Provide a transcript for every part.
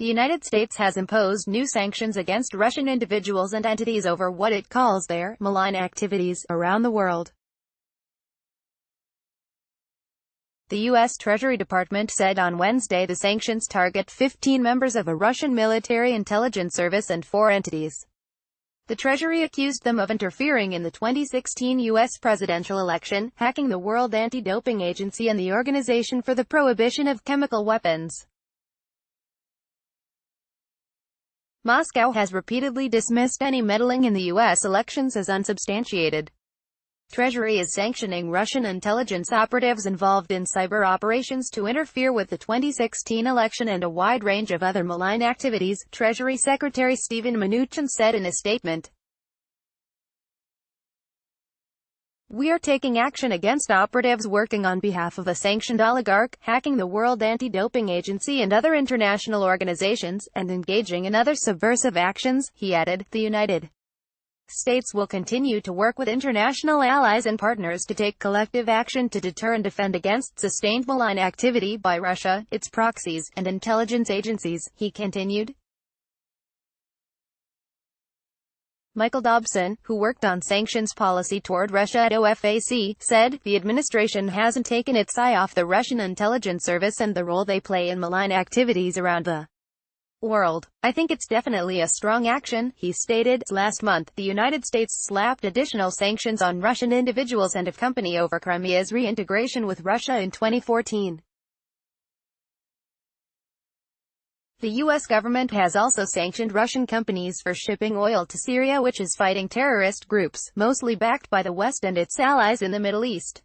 the United States has imposed new sanctions against Russian individuals and entities over what it calls their malign activities around the world. The U.S. Treasury Department said on Wednesday the sanctions target 15 members of a Russian military intelligence service and 4 entities. The Treasury accused them of interfering in the 2016 U.S. presidential election, hacking the World Anti-Doping Agency and the Organization for the Prohibition of Chemical Weapons. Moscow has repeatedly dismissed any meddling in the U.S. elections as unsubstantiated. Treasury is sanctioning Russian intelligence operatives involved in cyber operations to interfere with the 2016 election and a wide range of other malign activities, Treasury Secretary Steven Mnuchin said in a statement. "We are taking action against operatives working on behalf of a sanctioned oligarch, hacking the World Anti-Doping Agency and other international organizations, and engaging in other subversive actions," he added. The United States will continue to work with international allies and partners to take collective action to deter and defend against sustained malign activity by Russia, its proxies, and intelligence agencies, he continued. Michael Dobson, who worked on sanctions policy toward Russia at OFAC, said, "The administration hasn't taken its eye off the Russian intelligence service and the role they play in malign activities around the world. I think it's definitely a strong action," he stated. Last month, the United States slapped additional sanctions on Russian individuals and a company over Crimea's reintegration with Russia in 2014. The U.S. government has also sanctioned Russian companies for shipping oil to Syria, which is fighting terrorist groups, mostly backed by the West and its allies in the Middle East.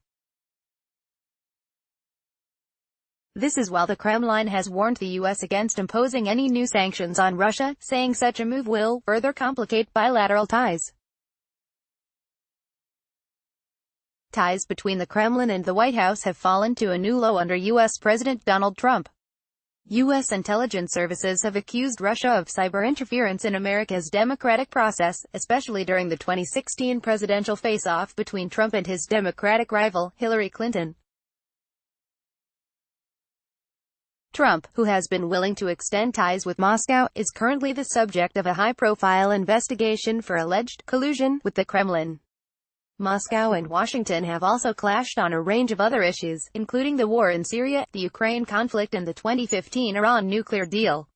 This is while the Kremlin has warned the U.S. against imposing any new sanctions on Russia, saying such a move will further complicate bilateral ties. Ties between the Kremlin and the White House have fallen to a new low under U.S. President Donald Trump. U.S. intelligence services have accused Russia of cyber interference in America's democratic process, especially during the 2016 presidential face-off between Trump and his Democratic rival, Hillary Clinton. Trump, who has been willing to extend ties with Moscow, is currently the subject of a high-profile investigation for alleged collusion with the Kremlin. Moscow and Washington have also clashed on a range of other issues, including the war in Syria, the Ukraine conflict and the 2015 Iran nuclear deal.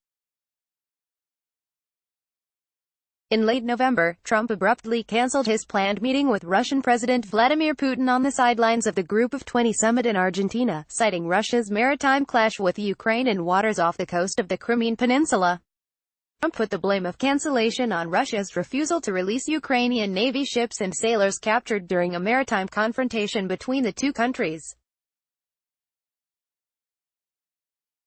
In late November, Trump abruptly canceled his planned meeting with Russian President Vladimir Putin on the sidelines of the Group of 20 summit in Argentina, citing Russia's maritime clash with Ukraine in waters off the coast of the Crimean Peninsula. Trump put the blame of cancellation on Russia's refusal to release Ukrainian Navy ships and sailors captured during a maritime confrontation between the two countries.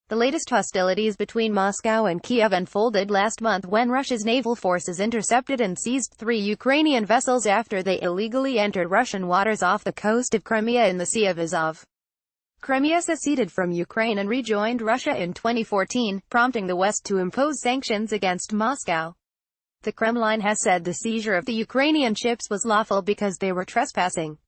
The latest hostilities between Moscow and Kiev unfolded last month when Russia's naval forces intercepted and seized 3 Ukrainian vessels after they illegally entered Russian waters off the coast of Crimea in the Sea of Azov. Crimea seceded from Ukraine and rejoined Russia in 2014, prompting the West to impose sanctions against Moscow. The Kremlin has said the seizure of the Ukrainian ships was lawful because they were trespassing.